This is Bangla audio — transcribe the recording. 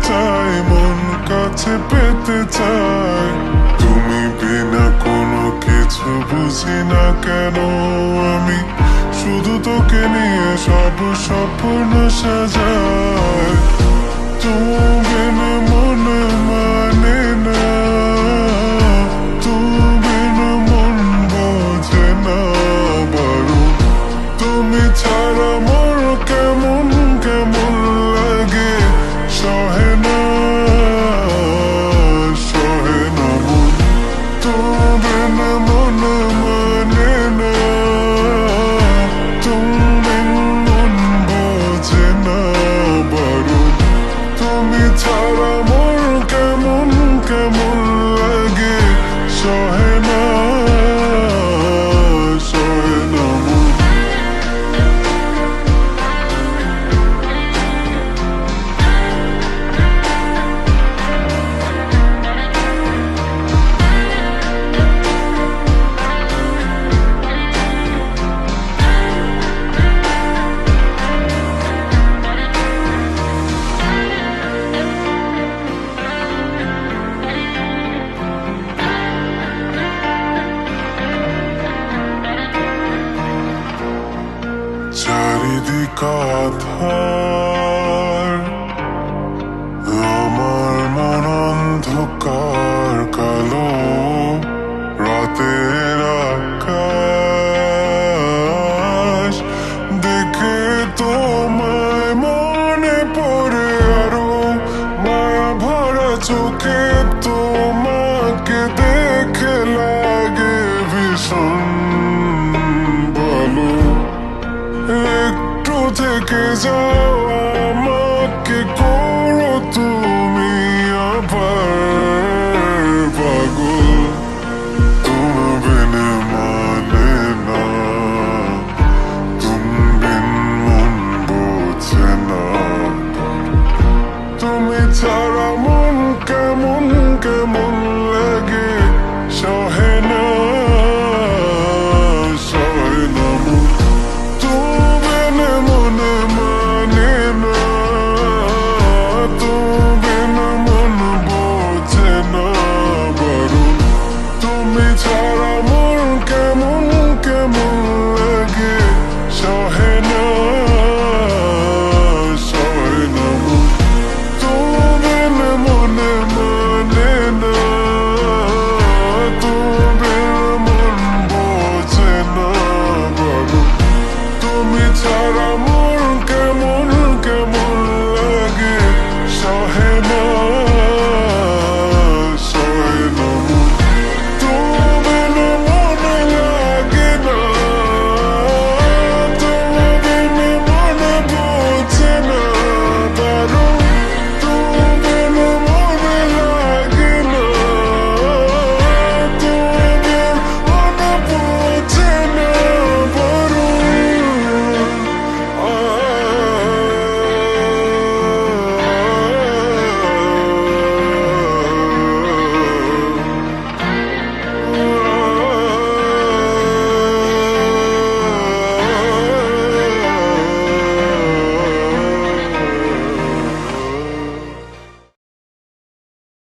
চাই, মন কাছে পেতে চাই। তুমি বিনা কোনো কিছু বুঝি না কেন আমি, শুধু তোকে নিয়ে সব স্বপ্ন সাজাই। তুমি বিনা মন মানে না, তুমি বিনা মন বোঝে না বারো। তুমি ছাড়া মোর কেমন কেমন লাগে, সহে না সহে না মন। তুমি বিনা মন মানে না, তুমি বিনা মন বোঝে না বারো। তুমি ছাড়া মোর কেমন কেমন লাগে, সহে না সহে না মন। চারিদিক আঁধার, আমার মন অন্ধকার কালো। রাতের আকাশ দেখে তোমায় মনে পড়ে আরো, মায়া ভরা চোখে তোমাকে দেখে লাগে ভীষণ ভালো। একটু থেকে যাও, আমাকে করো তুমি আবার পাগল। তুমি বিনে মানে না, তুমি বিন মন বোঝে না। তুমি